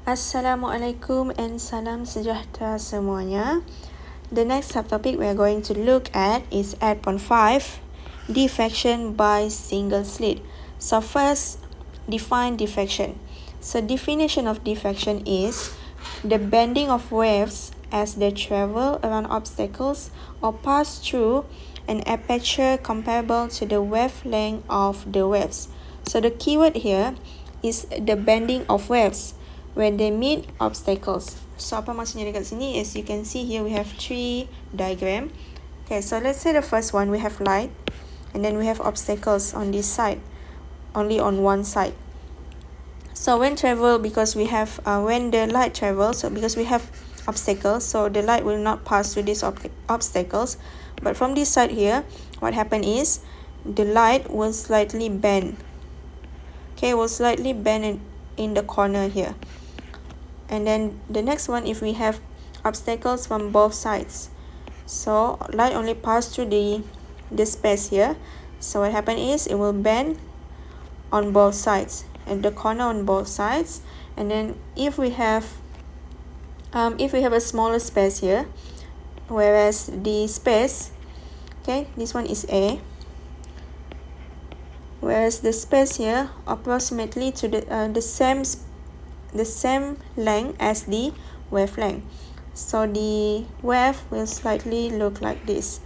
Assalamualaikum and salam sejahtera semuanya. The next subtopic we are going to look at is 8.5, diffraction by single slit. So first, define diffraction. So definition of diffraction is the bending of waves as they travel around obstacles or pass through an aperture comparable to the wavelength of the waves. So the keyword here is the bending of waves when they meet obstacles. So apa maksudnya dekat sini? As you can see here, we have 3 diagram. Okay, so let's say the first one, we have light, and then we have obstacles on this side, only on one side. So when travel, because we have, when the light travels, so because we have obstacles, so the light will not pass through these obstacles. But from this side here, what happened is, the light will slightly bend. Okay, will slightly bend in the corner here. And then the next one, if we have obstacles from both sides, so light only pass through the space here. So what happen is it will bend on both sides, and the corner on both sides. And then if we have a smaller space here, whereas the space, okay, this one is A, whereas the space here approximately to the same length as the wavelength. So the wave will slightly look like this.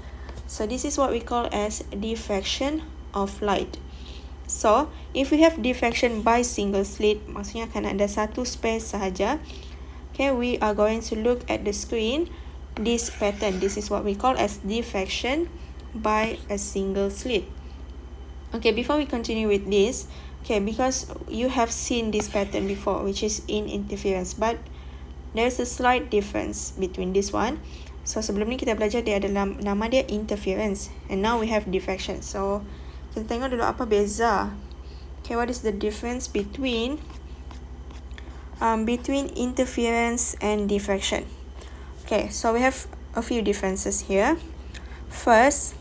So this is what we call as diffraction of light. So if we have diffraction by single slit, maksudnya akan ada satu space sahaja. Okay, we are going to look at the screen this pattern. This is what we call as diffraction by a single slit. Okay, before we continue with this, okay, because you have seen this pattern before, which is in interference, but there's a slight difference between this one. So sebelum ni kita belajar dia ada nama dia interference, and now we have diffraction. So kita tengok dulu apa beza. Okay, what is the difference between interference and diffraction? Okay, so we have a few differences here. First,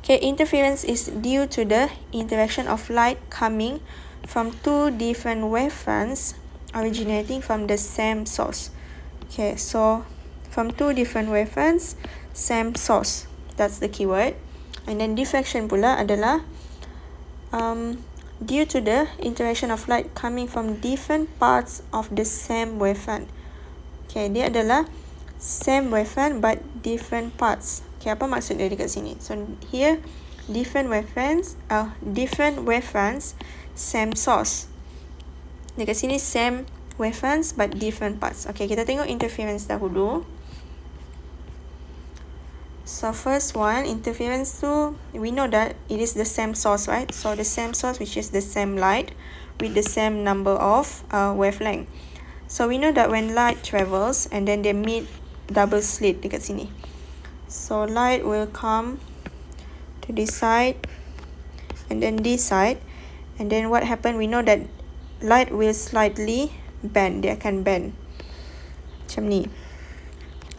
okay, interference is due to the interaction of light coming from two different wavefronts originating from the same source. Okay, so from two different wavefronts, same source. That's the keyword. And then diffraction pula adalah due to the interaction of light coming from different parts of the same wavefront. Okay, dia adalah same wavefront but different parts. Okay, apa maksud dia dekat sini? So here, different wavefronts, same source. Dekat sini same wavefronts but different parts. Okay, kita tengok interference dahulu. So first one, interference tu, we know that it is the same source, right? So the same source, which is the same light with the same number of wavelength. So we know that when light travels and then they meet double slit dekat sini. So light will come to this side and then this side, and then what happened, we know that light will slightly bend. Dia akan bend macam ni.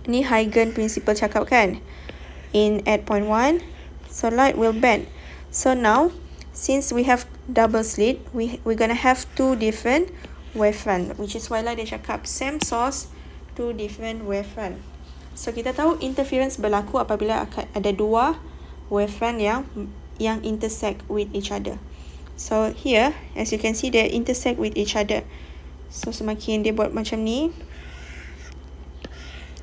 Ni Huygens principle cakap kan in 8.1. So light will bend. So now since we have double slit, we're gonna have two different wavefront, which is why lah dia cakap same source, two different wavefront. So kita tahu interference berlaku apabila ada dua wavefront yang intersect with each other. So here, as you can see, they intersect with each other. So semakin dia buat macam ni,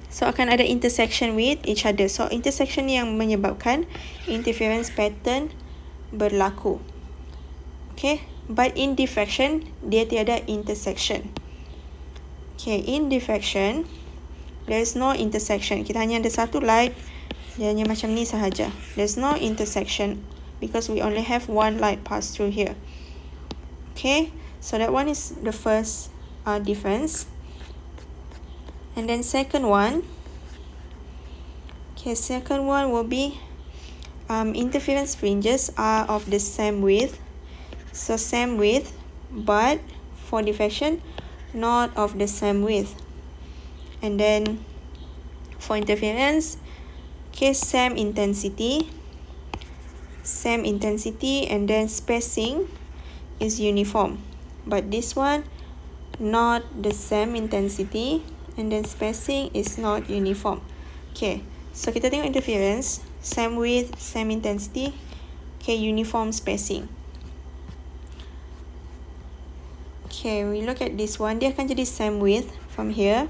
so akan ada intersection with each other. So intersection ni yang menyebabkan interference pattern berlaku. Okay, but in diffraction, dia tiada intersection. Okay, in diffraction, there is no intersection. Kita hanya ada satu light, dia hanya macam ni sahaja. There's no intersection because we only have one light pass through here. Okay, so that one is the first difference. And then second one, okay, second one will be interference fringes are of the same width. So same width, but for diffraction, not of the same width. And then for interference, okay, same intensity, and then spacing is uniform. But this one, not the same intensity, and then spacing is not uniform. Okay, so kita tengok interference, same width, same intensity, okay, uniform spacing. Okay, we look at this one, dia akan jadi same width from here,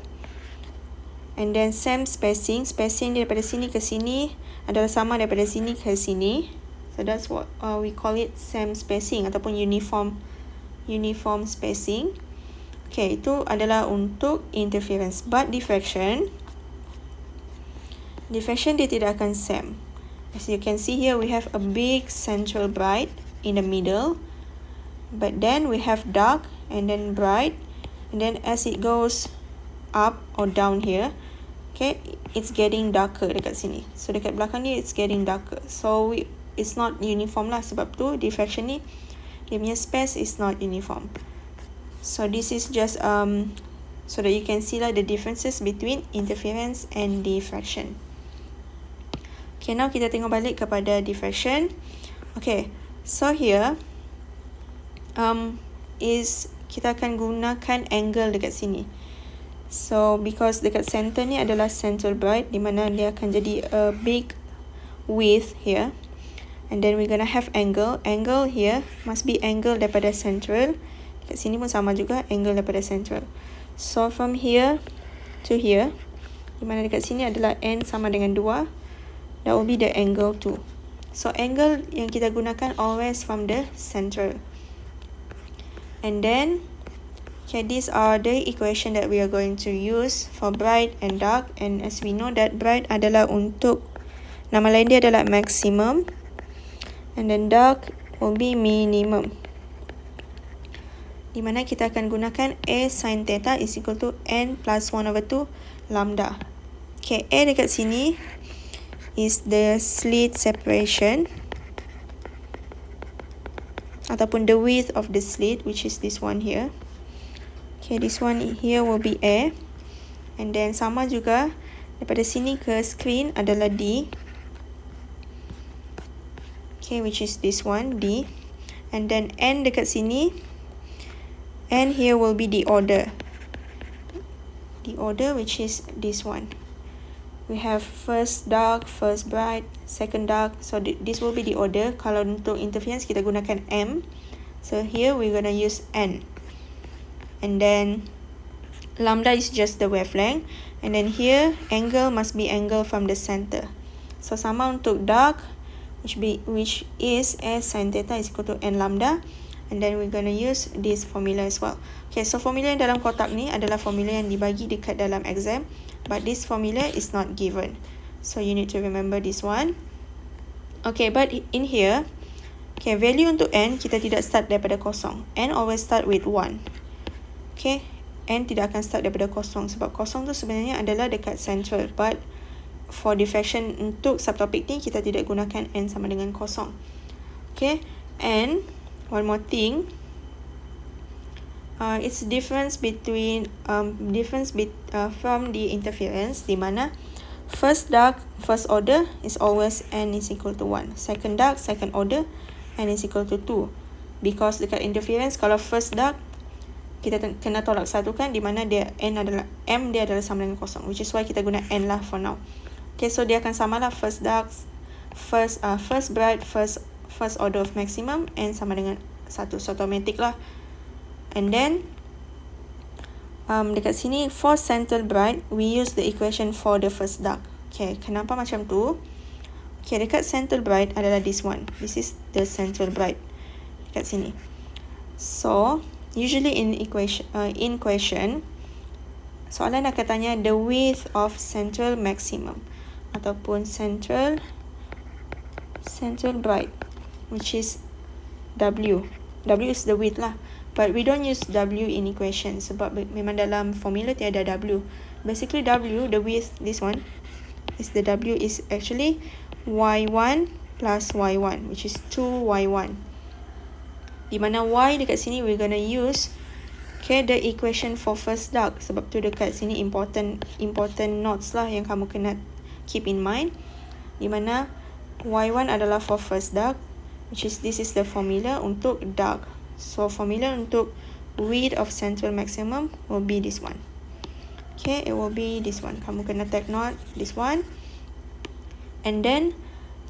and then same spacing, spacing daripada sini ke sini adalah sama daripada sini ke sini. So that's what we call it same spacing ataupun uniform spacing. Okay, itu adalah untuk interference. But diffraction dia tidak akan same. As you can see here, we have a big central bright in the middle, but then we have dark and then bright, and then as it goes up or down here, okay, it's getting darker dekat sini. So dekat belakang ni it's getting darker. So it's not uniform lah, sebab tu diffraction ni dia punya space is not uniform. So this is just so that you can see lah the differences between interference and diffraction. Okay, now kita tengok balik kepada diffraction. Okay, so here is kita akan gunakan angle dekat sini. So because dekat center ni adalah central bright, di mana dia akan jadi a big width here, and then we're gonna have angle here must be angle daripada central. Dekat sini pun sama juga, angle daripada central. So from here to here, di mana dekat sini adalah n sama dengan 2, that will be the angle 2. So angle yang kita gunakan always from the central. And then okay, these are the equation that we are going to use for bright and dark. And as we know that bright adalah untuk, nama lain dia adalah maximum, and then dark will be minimum, di mana kita akan gunakan A sin theta is equal to n plus 1/2 lambda. Okay, A dekat sini is the slit separation ataupun the width of the slit, which is this one here. Okay, this one here will be A, and then sama juga daripada sini ke screen adalah D. Okay, which is this one, D. And then N dekat sini, and here will be the order. The order, which is this one. We have first dark, first bright, second dark. So this will be the order. Kalau untuk interference kita gunakan M. So here we're gonna use N. And then lambda is just the wavelength. And then here angle must be angle from the center. So sama untuk dark, which is A sin theta is equal to N lambda. And then we're gonna use this formula as well. Okay, so formula yang dalam kotak ni adalah formula yang dibagi dekat dalam exam, but this formula is not given. So you need to remember this one. Okay, but in here, okay, value untuk N kita tidak start daripada kosong. N always start with 1. Okay, N tidak akan start daripada kosong sebab kosong tu sebenarnya adalah dekat central, but for diffraction untuk subtopik ni kita tidak gunakan N sama dengan kosong. Okay, and one more thing, it's difference between from the interference, di mana first dark first order is always N is equal to 1, second dark second order N is equal to 2, because dekat interference kalau first dark kita kena tolak satukan, di mana dia M dia adalah sama dengan kosong, which is why kita guna N lah for now. Okay, so dia akan sama lah first dark, first bright, first order of maximum, N sama dengan 1, so automatic lah. And then dekat sini for central bright we use the equation for the first dark. Okay, kenapa macam tu? Okay, dekat central bright adalah this one. This is the central bright dekat sini. So usually in question soalan akan tanya the width of central maximum ataupun central bright, which is W. W is the width lah, but we don't use W in equation sebab memang dalam formula tiada W. Basically W, the width, this one is the W is actually Y1 plus Y1, which is 2Y1. Di mana Y dekat sini we're gonna use okay the equation for first dark, sebab tu dekat sini important notes lah yang kamu kena keep in mind, di mana Y1 adalah for first dark, which is this is the formula untuk dark. So formula untuk width of central maximum will be this one. Okay, it will be this one. Kamu kena take note this one. And then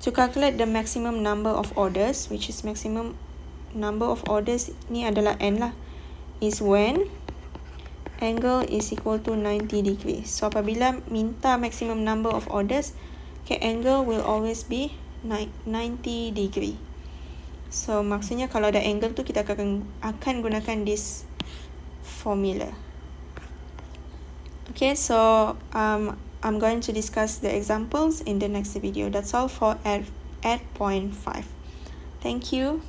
to calculate the maximum number of orders, which is maximum number of orders ni adalah n lah, is when angle is equal to 90 degrees. So apabila minta maximum number of orders, okay, angle will always be 90 degree. So maksudnya kalau ada angle tu kita akan gunakan this formula. Okay, so I'm going to discuss the examples in the next video. That's all for at point 5. Thank you.